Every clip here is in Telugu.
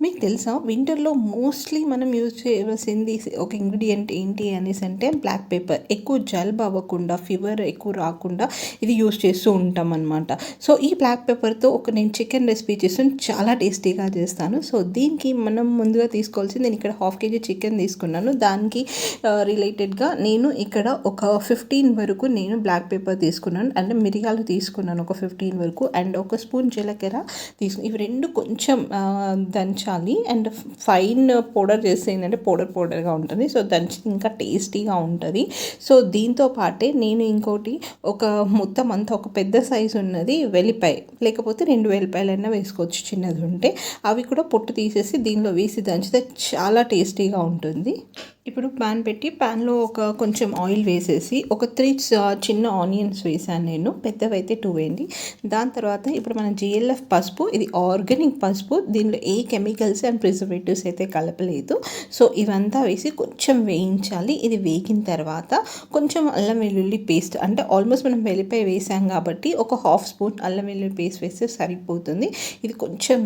మీకు తెలుసా వింటర్‌లో మోస్ట్‌లీ మనం యూజ్ చేయవలసింది ఒక ఇంగ్రీడియెంట్ ఏంటి అనేసి అంటే బ్లాక్ పెప్పర్. ఎక్కువ జలుబు అవ్వకుండా, ఫీవర్ ఎక్కువ రాకుండా ఇది యూజ్ చేస్తూ ఉంటామనమాట. సో, ఈ బ్లాక్ పెప్పర్‌తో నేను చికెన్ రెసిపీ చేస్తాను. చాలా టేస్టీగా చేస్తాను. సో, దీనికి మనం ముందుగా తీసుకోవాల్సింది నేను ఇక్కడ హాఫ్ కేజీ చికెన్ తీసుకున్నాను. దానికి రిలేటెడ్‌గా నేను ఇక్కడ ఒక 15 వరకు నేను బ్లాక్ పెప్పర్ తీసుకున్నాను. అంటే మిరియాలు తీసుకున్నాను ఒక 15 వరకు అండ్ ఒక స్పూన్ జీలకర్ర ఇవి 2 కొంచెం దంచాలి. అండ్ ఫైన్ పౌడర్ చేస్తే ఏంటంటే పౌడర్గా ఉంటుంది. సో దంచి ఇంకా టేస్టీగా ఉంటుంది. సో దీంతో పాటే నేను ఇంకోటి మొత్తం అంతా ఒక పెద్ద సైజు ఉన్నది వెల్లిపాయ, లేకపోతే 2 వెల్లిపాయలైనా వేసుకోవచ్చు చిన్నది ఉంటే. అవి కూడా పొట్టు తీసేసి దీనిలో వేసి దంచితే చాలా టేస్టీగా ఉంటుంది. ఇప్పుడు ప్యాన్ పెట్టి ప్యాన్లో కొంచెం ఆయిల్ వేసేసి ఒక 3 చిన్న ఆనియన్స్ వేసాను నేను. పెద్దవైతే 2 వేయండి. దాని తర్వాత ఇప్పుడు మన జిఎల్ఎఫ్ పసుపు, ఇది ఆర్గానిక్ పసుపు, దీనిలో ఏ కెమికల్స్ అండ్ ప్రిజర్వేటివ్స్ అయితే కలపలేదు. సో ఇవంతా వేసి కొంచెం వేయించాలి. ఇది వేగిన తర్వాత కొంచెం అల్లం వెల్లుల్లి పేస్ట్, అంటే ఆల్మోస్ట్ మనం వెల్లిపాయ వేసాం కాబట్టి ఒక హాఫ్ స్పూన్ అల్లం వెల్లుల్లి పేస్ట్ వేస్తే సరిపోతుంది. ఇది కొంచెం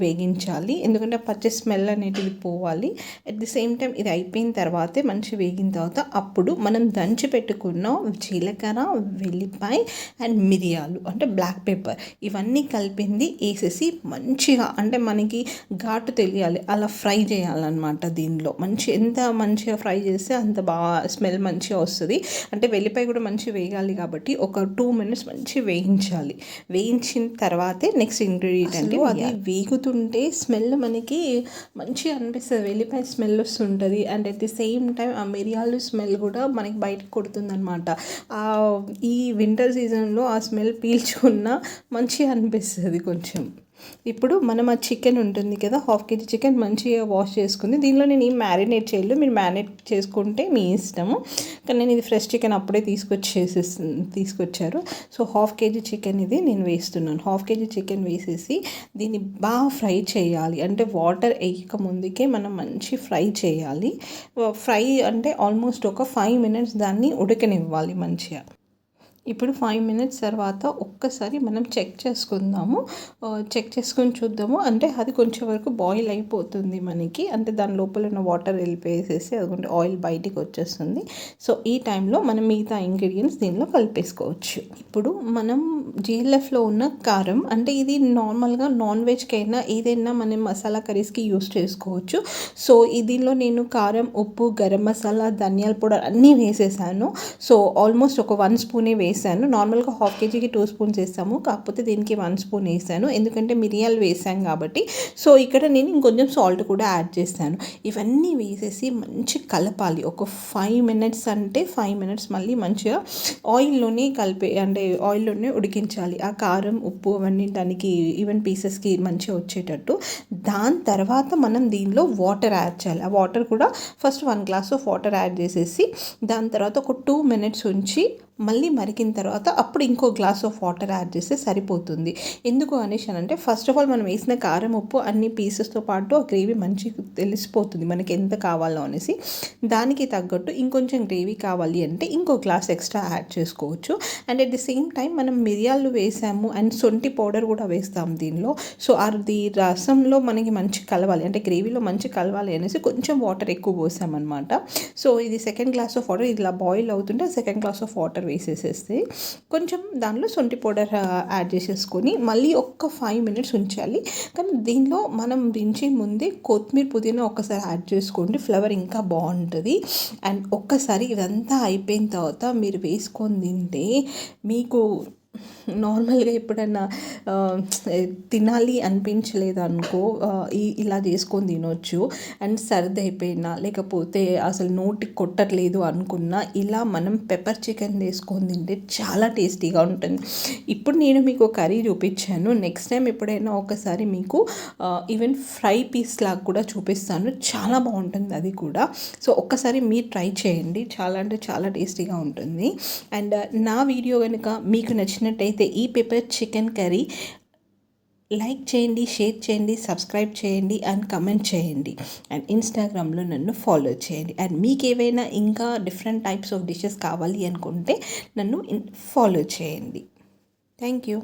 వేగించాలి, ఎందుకంటే పచ్చి స్మెల్ అనేటిది పోవాలి. అట్ ది సేమ్ టైం ఇది అయిపోయిన తర్వాతే మంచి వేగిన తర్వాత అప్పుడు మనం దంచి పెట్టుకున్న జీలకర్ర, వెల్లిపాయ అండ్ మిరియాలు అంటే బ్లాక్ పెప్పర్ ఇవన్నీ కలిపింది వేసేసి మంచిగా, అంటే మనకి ఘాటు తెలియాలి అలా ఫ్రై చేయాలన్నమాట. దీనిలో ఎంత మంచిగా ఫ్రై చేస్తే అంత బాగా స్మెల్ మంచిగా వస్తుంది. అంటే వెల్లిపాయ కూడా మంచిగా వేగాలి కాబట్టి ఒక 2 మినిట్స్ మంచి వేయించాలి. వేయించిన తర్వాతే నెక్స్ట్ ఇంగ్రీడియంట్ అంటే అది వేగుతుంటే స్మెల్ మనకి మంచిగా అనిపిస్తుంది. వెల్లిపాయ స్మెల్ వస్తుంటుంది and at the same time ఆ మిరియాలు స్మెల్ కూడా మనకి బయటకు కొడుతుందనమాట. ఈ వింటర్ సీజన్లో ఆ స్మెల్ పీల్చుకున్న మంచిగా అనిపిస్తుంది కొంచెం. ఇప్పుడు మనం ఆ చికెన్ ఉంటుంది కదా, హాఫ్ కేజీ చికెన్ మంచిగా వాష్ చేసుకుంది. దీనిలో నేను ఏం మ్యారినేట్ చేయలేదు, మీరు మ్యారినేట్ చేసుకుంటే మీ ఇష్టము. కానీ నేను ఇది ఫ్రెష్ చికెన్ అప్పుడే తీసుకొచ్చారు. సో హాఫ్ కేజీ చికెన్ ఇది నేను వేస్తున్నాను. హాఫ్ కేజీ చికెన్ వేసేసి దీన్ని బాగా ఫ్రై చేయాలి. అంటే వాటర్ వేయక ముందుకే మనం మంచి ఫ్రై చేయాలి. ఫ్రై అంటే ఆల్మోస్ట్ ఒక 5 మినిట్స్ దాన్ని ఉడకనివ్వాలి మంచిగా. ఇప్పుడు 5 మినిట్స్ తర్వాత ఒక్కసారి మనం చెక్ చేసుకుందాము. చెక్ చేసుకొని చూద్దాము. అంటే అది కొంచెం వరకు బాయిల్ అయిపోతుంది మనకి, అంటే దాని లోపల ఉన్న వాటర్ వెళ్ళిపోయేసేసి అదిగోండి ఆయిల్ బయటికి వచ్చేస్తుంది. సో ఈ టైంలో మనం మిగతా ఇంగ్రీడియంట్స్ దీనిలో కలిపేసుకోవచ్చు. ఇప్పుడు మనం జిఎల్ఎఫ్లో ఉన్న కారం, అంటే ఇది నార్మల్గా నాన్ వెజ్కైనా ఏదైనా మనం మసాలా కర్రీస్కి యూస్ చేసుకోవచ్చు. సో దీనిలో నేను కారం, ఉప్పు, గరం మసాలా, ధనియాల పౌడర్ అన్నీ వేసేసాను. సో ఆల్మోస్ట్ ఒక 1 స్పూనే వేసాను. నార్మల్గా హాఫ్ కేజీకి 2 స్పూన్స్ వేస్తాము, కాకపోతే దీనికి 1 స్పూన్ వేసాను ఎందుకంటే మిరియాలు వేసాం కాబట్టి. సో ఇక్కడ నేను ఇంకొంచెం సాల్ట్ కూడా యాడ్ చేస్తాను. ఇవన్నీ వేసేసి మంచి కలపాలి. ఒక 5 మినిట్స్, అంటే 5 మినిట్స్ మళ్ళీ మంచిగా ఆయిల్లోనే అంటే ఆయిల్లోనే ఉడికించాలి. ఆ కారం, ఉప్పు అవన్నీ దానికి ఈవెన్ పీసెస్కి మంచిగా వచ్చేటట్టు. దాని తర్వాత మనం దీనిలో వాటర్ యాడ్ చేయాలి. ఆ వాటర్ కూడా first 1 glass of water add చేసేసి దాని తర్వాత ఒక 2 మినిట్స్ ఉంచి మళ్ళీ మరిగిన తర్వాత అప్పుడు ఇంకో గ్లాస్ ఆఫ్ వాటర్ యాడ్ చేస్తే సరిపోతుంది. ఎందుకు అనేసి అంటే ఫస్ట్ ఆఫ్ ఆల్ మనం వేసిన కారం, ఉప్పు అన్ని పీసెస్తో పాటు ఆ గ్రేవీ మంచిగా తెలిసిపోతుంది మనకి ఎంత కావాలో అనేసి. దానికి తగ్గట్టు ఇంకొంచెం గ్రేవీ కావాలి అంటే ఇంకో గ్లాస్ ఎక్స్ట్రా యాడ్ చేసుకోవచ్చు. And at the same time మనం మిరియాలు వేసాము అండ్ శొంఠి పౌడర్ కూడా వేస్తాము దీనిలో. సో అది రసంలో మనకి మంచి కలవాలి, అంటే గ్రేవీలో మంచి కలవాలి అనేసి కొంచెం వాటర్ ఎక్కువ పోసామన్నమాట. సో ఇది సెకండ్ గ్లాస్ ఆఫ్ వాటర్, ఇలా బాయిల్ అవుతుంటే సెకండ్ గ్లాస్ ఆఫ్ వాటర్ వేసేసేస్తే కొంచెం దానిలో శొంఠి పౌడర్ యాడ్ చేసేసుకొని మళ్ళీ ఒక్క 5 మినిట్స్ ఉంచాలి. కానీ దీనిలో మనం దించే ముందే కొత్తిమీర, పుదీనా ఒక్కసారి యాడ్ చేసుకోండి, ఫ్లేవర్ ఇంకా బాగుంటుంది. అండ్ ఒక్కసారి ఇదంతా అయిపోయిన తర్వాత మీరు వేసుకొని తింటే మీకు నార్మల్గా ఎప్పుడన్నా తినాలి అనిపించలేదు అనుకో, ఇలా చేసుకొని తినొచ్చు. అండ్ సర్ది అయిపోయినా లేకపోతే అసలు నోటికి కొట్టట్లేదు అనుకున్నా ఇలా మనం పెప్పర్ చికెన్ వేసుకొని తింటే చాలా టేస్టీగా ఉంటుంది. ఇప్పుడు నేను మీకు కర్రీ చూపించాను, నెక్స్ట్ టైం ఎప్పుడైనా ఒకసారి మీకు ఈవెన్ ఫ్రై పీస్ లాగా కూడా చూపిస్తాను, చాలా బాగుంటుంది అది కూడా. సో ఒక్కసారి మీరు ట్రై చేయండి, చాలా అంటే చాలా టేస్టీగా ఉంటుంది. అండ్ నా వీడియో కనుక మీకు నచ్చినట్టయితే ఈ పెప్పర్ చికెన్ కర్రీ లైక్ చేయండి, షేర్ చేయండి, సబ్స్క్రైబ్ చేయండి అండ్ కమెంట్ చేయండి. అండ్ ఇన్స్టాగ్రామ్లో నన్ను ఫాలో చేయండి. అండ్ మీకు ఏవైనా ఇంకా డిఫరెంట్ టైప్స్ ఆఫ్ డిషెస్ కావాలి అనుకుంటే నన్ను ఫాలో చేయండి. Thank you.